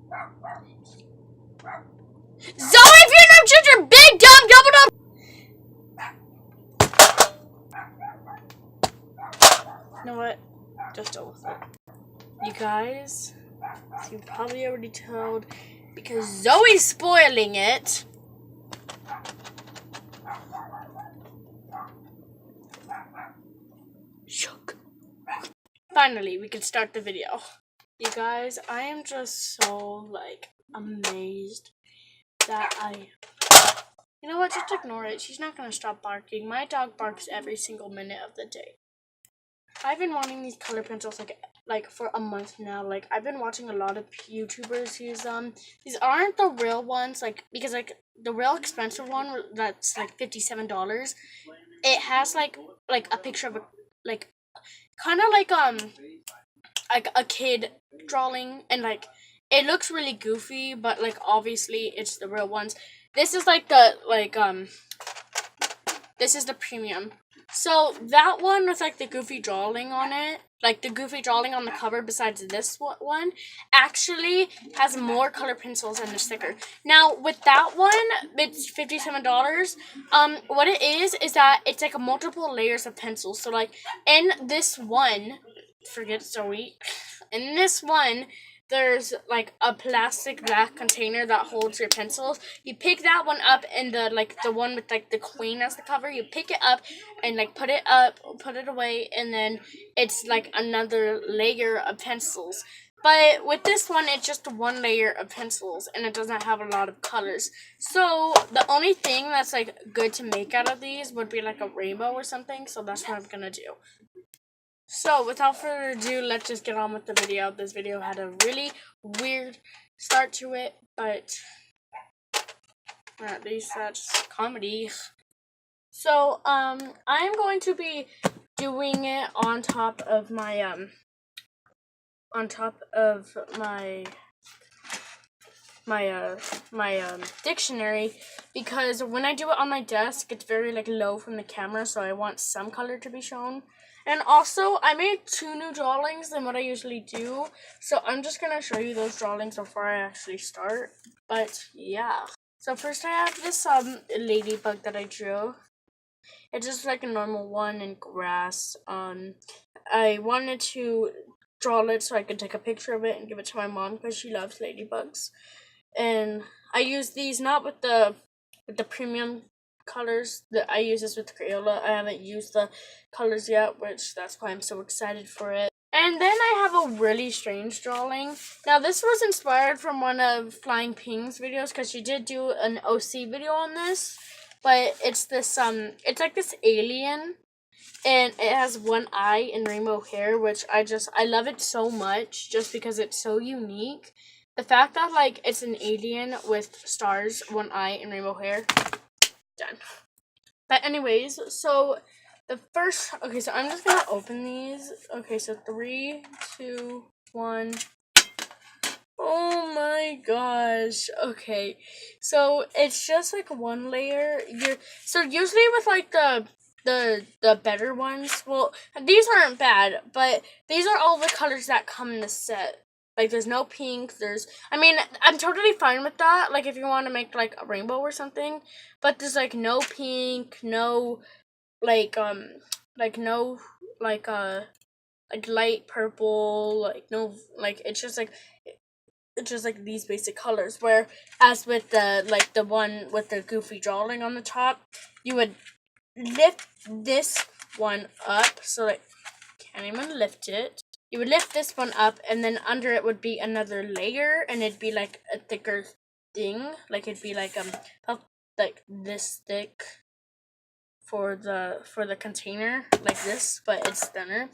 Zoe, if you're not such a big dumb double. You know what? Just deal with it. You guys, as you probably already told, because Zoe's spoiling it. Shook. Finally, we can start the video. You guys, I am just so, amazed that You know what? Just ignore it. She's not going to stop barking. My dog barks every single minute of the day. I've been wanting these color pencils like for a month now. I've been watching a lot of YouTubers use them. These aren't the real ones, because the real expensive one that's $57. It has like a picture of a kind of like a kid drawing, and it looks really goofy, but obviously it's the real ones. This is this is the premium. So that one with the goofy drawing on it, the goofy drawing on the cover besides this one, actually has more color pencils than the sticker. Now with that one, it's $57. What it is that it's multiple layers of pencils. So in this one, forget Zoe, in this one, there's a plastic black container that holds your pencils. You pick that one up, and the one with the queen as the cover, you pick it up and put it away, and then it's another layer of pencils. But with this one, it's just one layer of pencils, and it doesn't have a lot of colors. So the only thing that's good to make out of these would be a rainbow or something. So that's what I'm gonna do. So, without further ado, let's just get on with the video. This video had a really weird start to it, but at least that's comedy. So, I'm going to be doing it on top of my dictionary, because when I do it on my desk, it's very low from the camera, so I want some color to be shown. And also, I made 2 new drawings than what I usually do, so I'm just going to show you those drawings before I actually start. But, yeah. So first I have this ladybug that I drew. It's just a normal one in grass. I wanted to draw it so I could take a picture of it and give it to my mom because she loves ladybugs. And I use these not with the premium colors. I use this with Crayola. I haven't used the colors yet, which that's why I'm so excited for it. And then I have a really strange drawing. Now this was inspired from one of Flying Ping's videos, because she did do an OC video on this. But it's this it's this alien, and it has one eye and rainbow hair, which I love it so much just because it's so unique. The fact that it's an alien with stars, one eye, and rainbow hair. Done. But anyways, so the first, okay, so I'm just gonna open these. Okay, so 3, 2, 1. Oh my gosh. Okay, so it's just one layer. So usually with the better ones, well, these aren't bad, but these are all the colors that come in the set. There's no pink, I'm totally fine with that, if you want to make, a rainbow or something, but there's, no pink, no, no, light purple, no, it's just, these basic colors, whereas with the one with the goofy drawing on the top, you would lift this one up, so, can't even lift it. You would lift this one up, and then under it would be another layer, and it'd be a thicker thing. It'd be this thick for the container, like this, but it's thinner.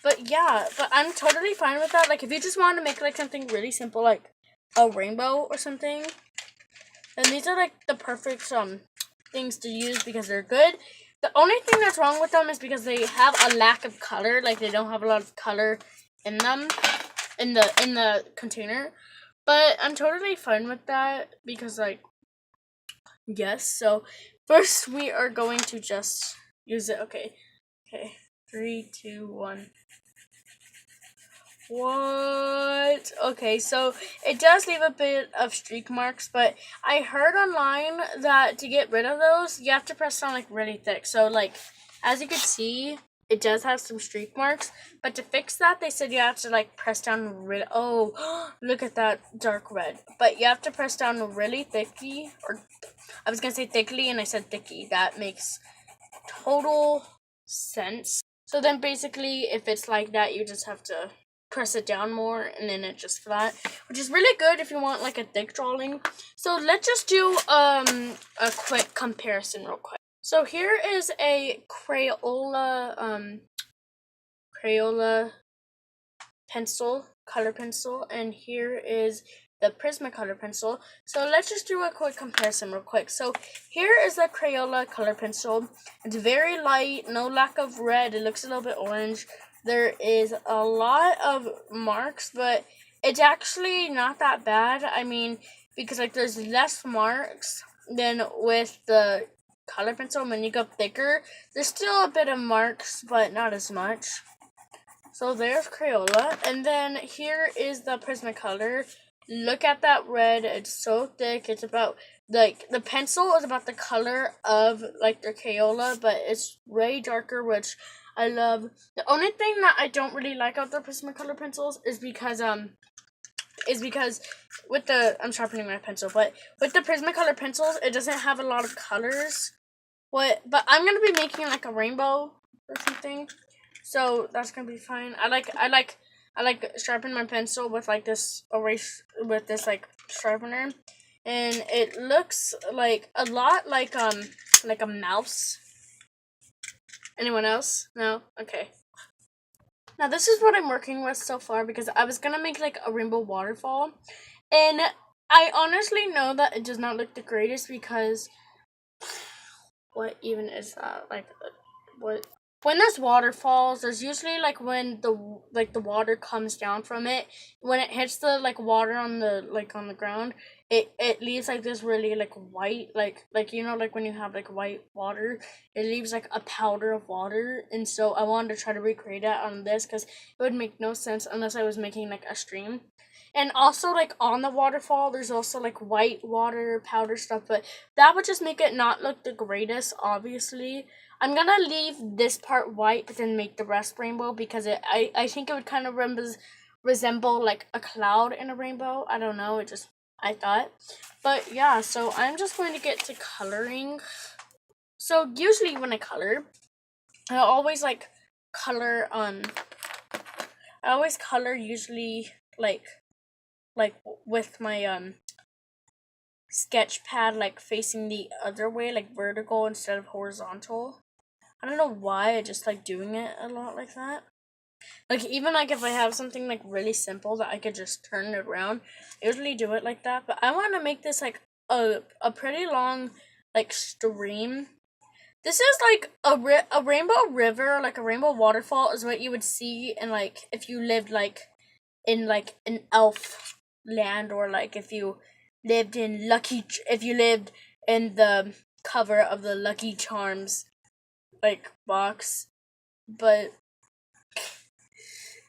But yeah, but I'm totally fine with that. If you just want to make something really simple, like a rainbow or something, then these are the perfect things to use because they're good. The only thing that's wrong with them is because they have a lack of color. They don't have a lot of color in them, in the container. But I'm totally fine with that because, yes. So first we are going to just use it. Okay. 3, 2, 1. What? Okay, so it does leave a bit of streak marks, but I heard online that to get rid of those, you have to press down like really thick. So like, as you can see, it does have some streak marks, but to fix that, they said you have to like press down really. Oh, look at that dark red. But you have to press down really thickly, or I was gonna say thickly, and I said thicky. That makes total sense. So then basically, if it's like that, you just have to press it down more, and then it's just flat, which is really good if you want like a thick drawing. So let's just do a quick comparison real quick. So here is a Crayola pencil, color pencil, and here is the Prisma color pencil. So let's just do a quick comparison real quick. So here is the Crayola color pencil. It's very light, no lack of red. It looks a little bit orange. There is a lot of marks, but it's actually not that bad. I mean, because like there's less marks than with the color pencil. When you go thicker, there's still a bit of marks, but not as much. So there's Crayola, and then here is the Prismacolor. Look at that red, it's so thick. It's about, like, the pencil is about the color of, like, the Crayola, but it's way darker, which I love. The only thing that I don't really like about the Prismacolor pencils is because with the, I'm sharpening my pencil, but with the Prismacolor pencils, it doesn't have a lot of colors. But I'm going to be making, like, a rainbow or something. So that's gonna be fine. I like sharpen my pencil with like this like sharpener, and it looks like a lot like a mouse. Anyone else? No? Okay. Now this is what I'm working with so far, because I was gonna make like a rainbow waterfall, and I honestly know that it does not look the greatest, because what even is that? Like, what? When there's waterfalls, there's usually like when the water comes down from it, when it hits the like water on the ground, it leaves like this really like white, like you know, like when you have like white water, it leaves like a powder of water. And so I wanted to try to recreate that on this, because it would make no sense unless I was making like a stream. And also, like, on the waterfall, there's also, like, white water, powder stuff, but that would just make it not look the greatest, obviously. I'm gonna leave this part white, but then make the rest rainbow, because I think it would kind of resemble, like, a cloud in a rainbow. I don't know, I thought. But, yeah, so I'm just going to get to coloring. So, usually when I color, I always, like, color, usually, like with my sketch pad like facing the other way, like vertical instead of horizontal. I don't know why, I just like doing it a lot like that. Like, even like if I have something like really simple that I could just turn it around, I usually do it like that. But I want to make this like a pretty long like stream. This is like a rainbow river, like a rainbow waterfall is what you would see in like if you lived like in like an elf land, or like if you lived in the cover of the Lucky Charms like box. But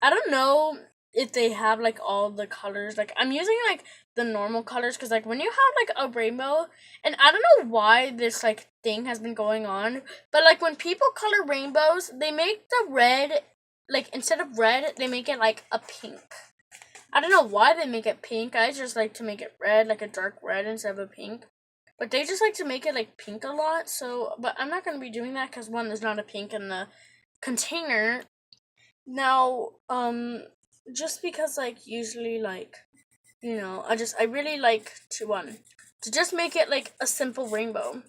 I don't know if they have like all the colors. Like, I'm using like the normal colors, because like when you have like a rainbow, and I don't know why this like thing has been going on, but like when people color rainbows, they make the red, like instead of red, they make it like a pink. I don't know why they make it pink. I just like to make it red, like a dark red instead of a pink. But they just like to make it like pink a lot. So, but I'm not going to be doing that, because one, there's not a pink in the container. Now, just because like usually like, you know, I really like to just make it like a simple rainbow.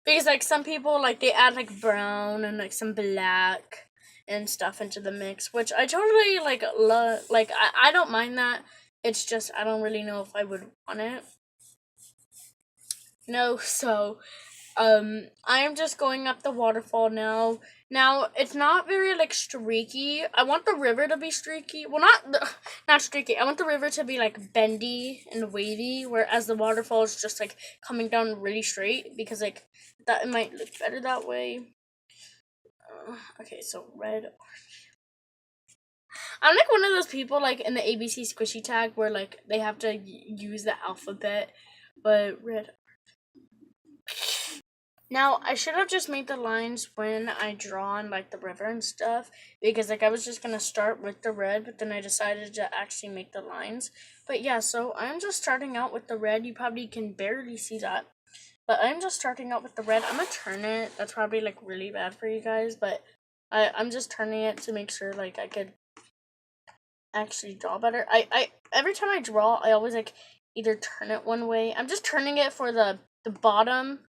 Because like some people like they add like brown and like some black and stuff into the mix, which I totally like love. Like, I don't mind that. It's just I don't really know if I would want it. No, so I am just going up the waterfall now. Now it's not very like streaky. I want the river to be streaky. Well, not streaky. I want the river to be like bendy and wavy, whereas the waterfall is just like coming down really straight, because like that it might look better that way. Okay, so red, orange. I'm like one of those people like in the ABC squishy tag where like they have to use the alphabet, but red. Now, I should have just made the lines when I draw on, like, the river and stuff, because, like, I was just gonna start with the red, but then I decided to actually make the lines. But, yeah, so I'm just starting out with the red. You probably can barely see that, but I'm just starting out with the red. I'm gonna turn it. That's probably, like, really bad for you guys, but I'm just turning it to make sure, like, I could actually draw better. Every time I draw, I always, like, either turn it one way. I'm just turning it for the bottom,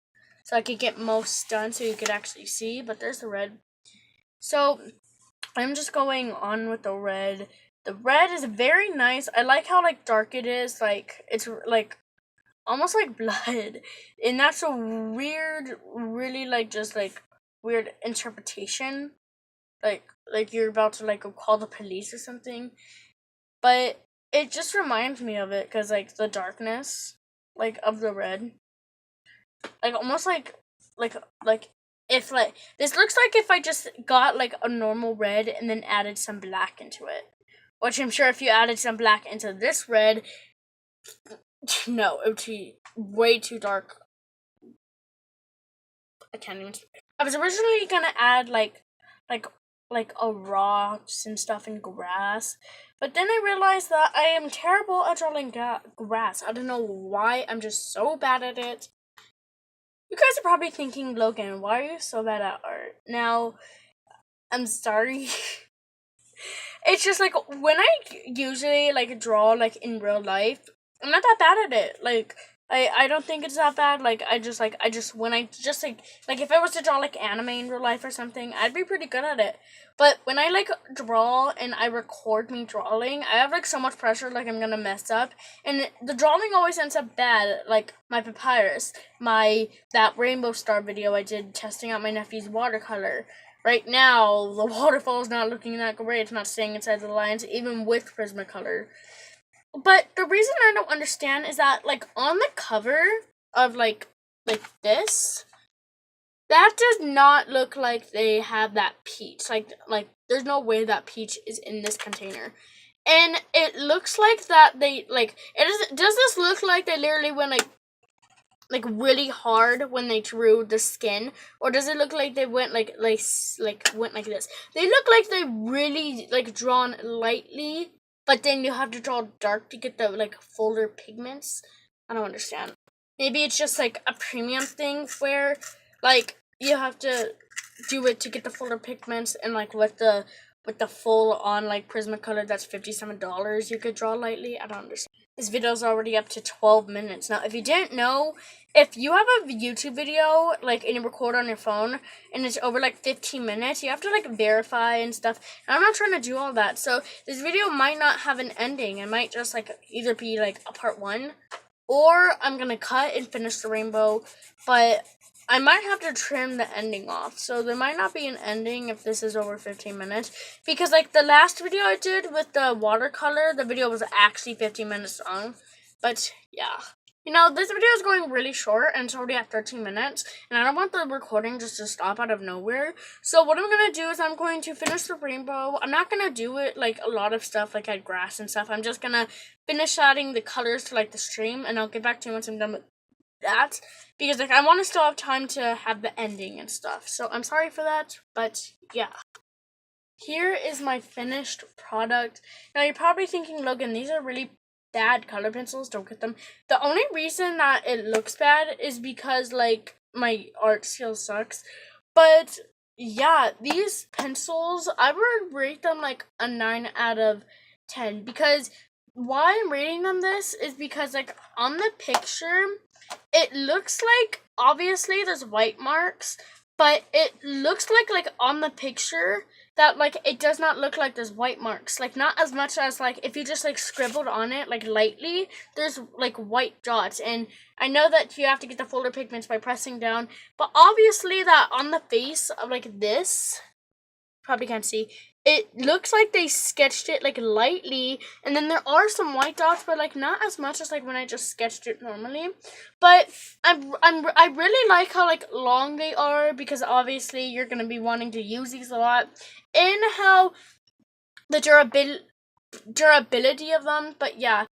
so I could get most done so you could actually see, but there's the red. So I'm just going on with the red. The red is very nice. I like how like dark it is. Like it's like almost like blood. And that's a weird, really like just like weird interpretation. Like you're about to like go call the police or something. But it just reminds me of it because like the darkness like of the red. Like almost like if like this looks like if I just got like a normal red and then added some black into it, which I'm sure if you added some black into this red, no, it would be way too dark. I can't even speak. I was originally gonna add like like a rocks and stuff and grass, but then I realized that I am terrible at drawing grass. I don't know why. I'm just so bad at it. You guys are probably thinking, Logan, why are you so bad at art? Now, I'm sorry. It's just like when I usually like draw like in real life, I'm not that bad at it. Like I don't think it's that bad. Like I just when I just like if I was to draw like anime in real life or something, I'd be pretty good at it. But when I like draw and I record me drawing, I have like so much pressure like I'm gonna mess up, and the drawing always ends up bad. Like my papyrus, that rainbow star video I did testing out my nephew's watercolor. Right now, the waterfall is not looking that great. It's not staying inside the lines, even with Prismacolor. But the reason I don't understand is that, like, on the cover of, like this, that does not look like they have that peach. Like, there's no way that peach is in this container. And it looks like that they, like, does this look like they literally went, like really hard when they drew the skin, or does it look like they went like went like this? They look like they really like drawn lightly, but then you have to draw dark to get the like fuller pigments. I don't understand. Maybe it's just like a premium thing where like you have to do it to get the fuller pigments, and like with the full on like Prismacolor that's $57 you could draw lightly. I don't understand. This video's already up to 12 minutes. Now, if you didn't know, if you have a YouTube video, like, and you record on your phone, and it's over, like, 15 minutes, you have to, like, verify and stuff. And I'm not trying to do all that. So, this video might not have an ending. It might just, like, either be, like, a part 1, or I'm gonna cut and finish the rainbow. But I might have to trim the ending off, so there might not be an ending if this is over 15 minutes, because, like, the last video I did with the watercolor, the video was actually 15 minutes long, but, yeah. You know, this video is going really short, and it's already at 13 minutes, and I don't want the recording just to stop out of nowhere, so what I'm gonna do is I'm going to finish the rainbow. I'm not gonna do it, like, a lot of stuff, like, add grass and stuff. I'm just gonna finish adding the colors to, like, the stream, and I'll get back to you once I'm done with that, because like I want to still have time to have the ending and stuff. So I'm sorry for that, but yeah. Here is my finished product. Now you're probably thinking, Logan, these are really bad color pencils. Don't get them. The only reason that it looks bad is because like my art skill sucks. But yeah, these pencils, I would rate them like a 9 out of 10, because why I'm rating them this is because like on the picture it looks like obviously there's white marks, but it looks like on the picture that like it does not look like there's white marks. Like not as much as like if you just like scribbled on it like lightly, there's like white dots. And I know that you have to get the fuller pigments by pressing down, but obviously that on the face of like this, probably can't see, it looks like they sketched it like lightly, and then there are some white dots, but like not as much as like when I just sketched it normally. But I really like how like long they are, because obviously you're gonna be wanting to use these a lot, and how the durability of them. But yeah,